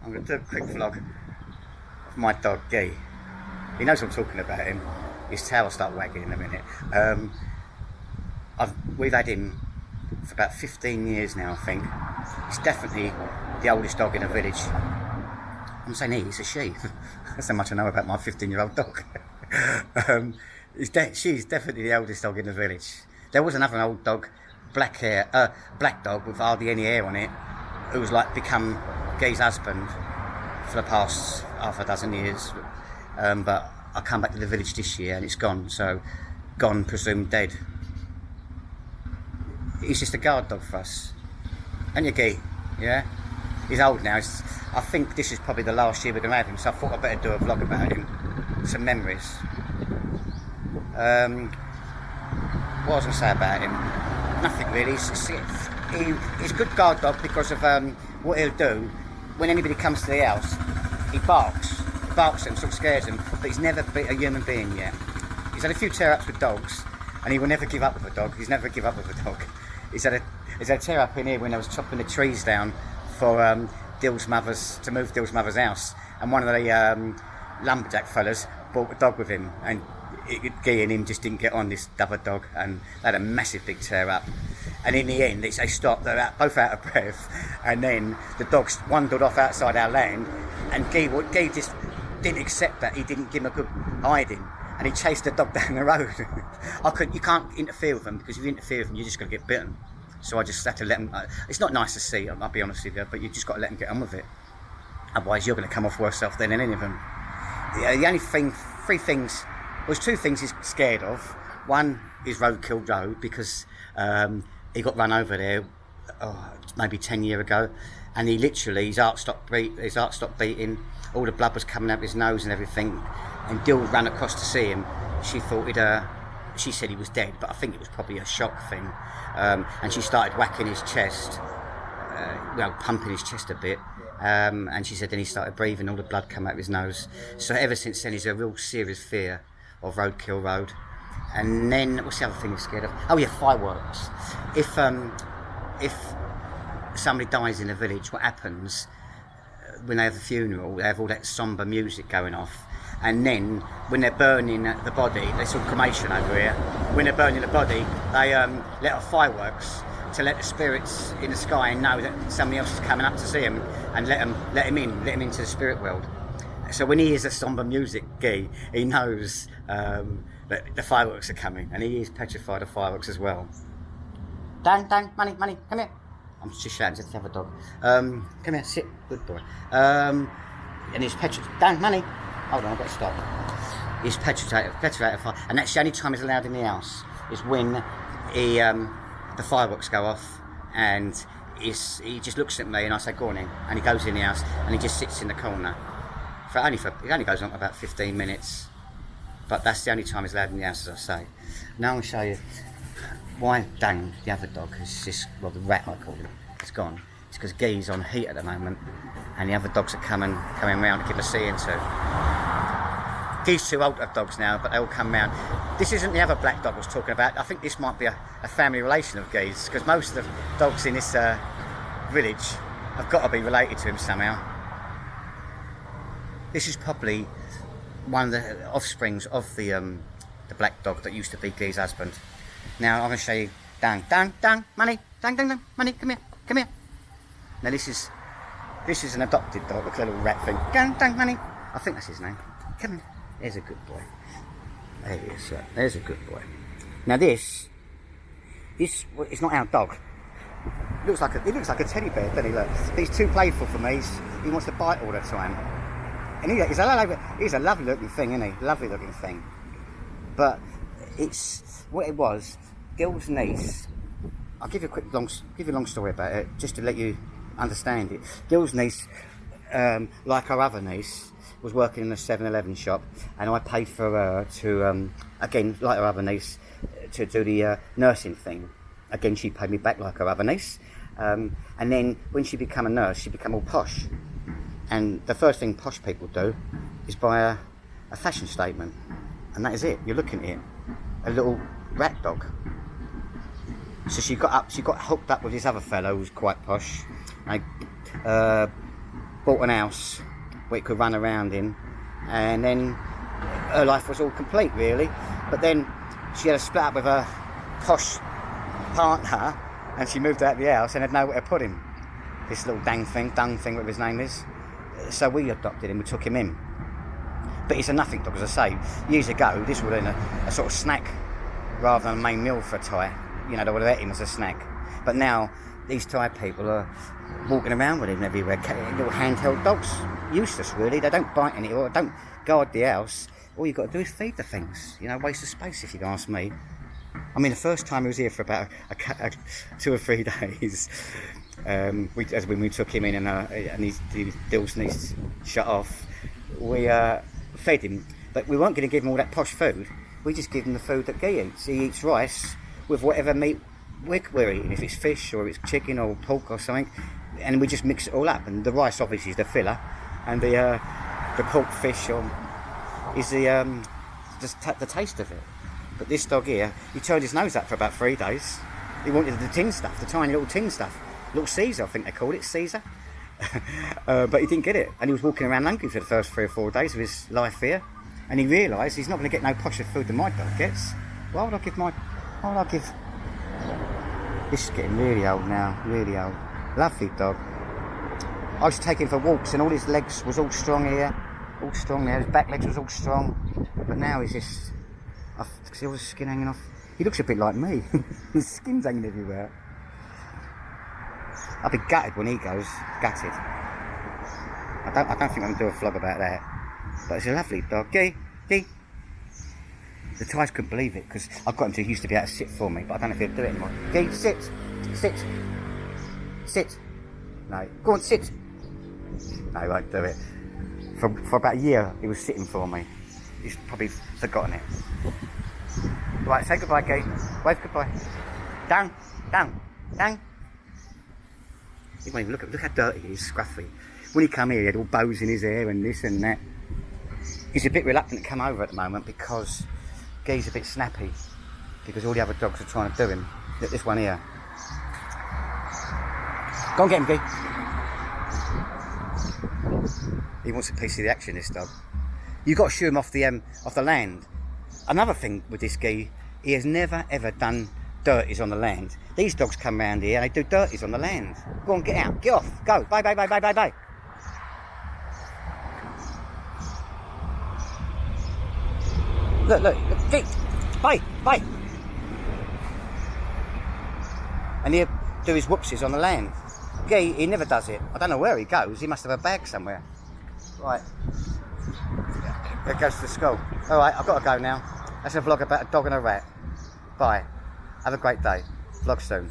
I'm going to do a quick vlog of my dog, Guy. He knows I'm talking about him. His tail will start wagging in a minute. We've had him for about 15 years now, I think. He's definitely the oldest dog in the village. I'm saying he's a she. That's how much I know about my 15-year-old dog. She's definitely the oldest dog in the village. There was another old dog, black dog with hardly any hair on it, who was like become Guy's husband for the past half a dozen years. But I come back to the village this year and it's gone, so gone, presumed dead. He's just a guard dog for us. And your Guy, yeah? He's old now. I think this is probably the last year we're going to have him, so I thought I'd better do a vlog about him. Some memories. What was I going to say about him? Nothing really. He's a good guard dog because of what he'll do. When anybody comes to the house, he barks. He barks at them, sort of scares them, but he's never beat a human being yet. He's had a few tear-ups with dogs, and he will never give up with a dog. He's never give up with a dog. He's had a tear-up in here when I was chopping the trees down for Dill's mother's, to move Dill's mother's house, and one of the lumberjack fellas brought a dog with him, and Guy and him just didn't get on, this other dog, and they had a massive big tear-up. And in the end, they stopped, they're both out of breath, and then the dogs wandered off outside our land, and Guy just didn't accept that. He didn't give him a good hiding, and he chased the dog down the road. You can't interfere with them, because if you interfere with them, you're just going to get bitten. So I just had to let him. It's not nice to see, I'll be honest with you, but you just got to let him get on with it. Otherwise, you're going to come off worse off than any of them. The only thing, two things he's scared of. One is roadkill road, because he got run over there maybe 10 years ago, and he literally, his heart stopped beating, all the blood was coming out of his nose and everything, and Dill ran across to see him. She said he was dead, but I think it was probably a shock thing, and she started whacking his chest, pumping his chest a bit, and she said then he started breathing, all the blood came out of his nose. So ever since then he's a real serious fear of roadkill road. And then, what's the other thing he's scared of? Oh yeah, fireworks. If somebody dies in a village, what happens when they have a funeral? They have all that sombre music going off, and then when they're burning the body, they sort of cremation over here. When they're burning the body, they let off fireworks to let the spirits in the sky know that somebody else is coming up to see him, and let him into the spirit world. So when he hears the sombre music, Guy, he knows that the fireworks are coming, and he is petrified of fireworks as well. Dan, money, come here. I'm just shouting to the other dog. Come here, sit, good boy. And he's petrified. Dan, money. Hold on, I've got to stop. He's petrified of fire, and that's the only time he's allowed in the house, is when the fireworks go off, and he just looks at me, and I say, go on in, and he goes in the house, and he just sits in the corner. It only goes on for about 15 minutes, but that's the only time he's allowed in the house, as I say. Now I'm going to show you why Dang, the other dog, the rat I call him, is gone. It's because Guy's on heat at the moment, and the other dogs are coming round to give a see into. Guy's too old to have dogs now, but they all come round. This isn't the other black dog I was talking about. I think this might be a family relation of Guy's, because most of the dogs in this village have got to be related to him somehow. This is probably one of the offsprings of the black dog that used to be Guy's husband. Now I'm going to show you Dang, money, Dang, money, come here. Now this is an adopted dog, like a little rat thing. Dang, money. I think that's his name. Come here. There's a good boy. There he is. There's a good boy. Now this is not our dog. He looks like a teddy bear, doesn't he? Look, he's too playful for me. He wants to bite all the time. And he's a lovely looking thing, isn't he? Lovely looking thing. But it's what it was. Gil's niece. I'll give you a long story about it, just to let you understand it. Gil's niece, like our other niece, was working in a 7-Eleven shop, and I paid for her to, again, like her other niece, to do the nursing thing. Again, she paid me back like her other niece. And then when she became a nurse, she became all posh. And the first thing posh people do is buy a fashion statement. And that is it. You're looking at it. A little rat dog. So she got hooked up with this other fellow who was quite posh. bought an house where it could run around in, and then her life was all complete really. But then she had a split up with her posh partner, and she moved out of the house and had nowhere to put him. This little dung thing, whatever his name is. So we adopted him, we took him in. But he's a nothing dog, as I say. Years ago, this would have been a sort of snack rather than a main meal for a Thai. You know, they would have ate him as a snack. But now, these Thai people are walking around with him everywhere, little handheld dogs. Useless, really. They don't bite any, or don't guard the house. All you've got to do is feed the things. You know, waste of space, if you ask me. I mean, the first time he was here for about 2 or 3 days, when we took him in and his dills needs shut off, we fed him, but we weren't going to give him all that posh food. We just give him the food that he eats. He eats rice with whatever meat we're eating, if it's fish or it's chicken or pork or something, and we just mix it all up. And the rice obviously is the filler, and the pork fish is the taste of it. But this dog here, he turned his nose up for about 3 days. He wanted the tin stuff, the tiny little tin stuff. Little Caesar, I think they called it, Caesar. But he didn't get it. And he was walking around hungry for the first 3 or 4 days of his life here. And he realised he's not going to get no posher food than my dog gets. Why would I give... This is getting really old now, really old. Lovely dog. I used to take him for walks and all his legs was all strong here. All strong there, his back legs was all strong. But now he's just... I see all the skin hanging off. He looks a bit like me. His skin's hanging everywhere. I'll be gutted when he goes. Gutted. I don't think I'm going to do a vlog about that. But it's a lovely dog. Gee. The Thais couldn't believe it because I've got him to, he used to be able to sit for me, but I don't know if he'll do it anymore. Gee, sit. No, go on, sit. No, he won't do it. For about a year, he was sitting for me. He's probably forgotten it. Right, say goodbye, Gee. Wave goodbye. Down. He won't even look how dirty he is, scruffy. When he come here, he had all bows in his hair and this and that. He's a bit reluctant to come over at the moment because Gee's a bit snappy. Because all the other dogs are trying to do him. Look, this one here. Go and get him, Gee. He wants a piece of the action, this dog. You've got to shoo him off the land. Another thing with this Gee, he has never ever done dirties on the land. These dogs come round here and they do dirties on the land. Go on, get out, get off, go, bye. Look, Gee, bye. And he'll do his whoopsies on the land. Gee, he never does it. I don't know where he goes, he must have a bag somewhere. Right. It goes to school. Alright, I've got to go now. That's a vlog about a dog and a rat. Bye. Have a great day. Vlog soon.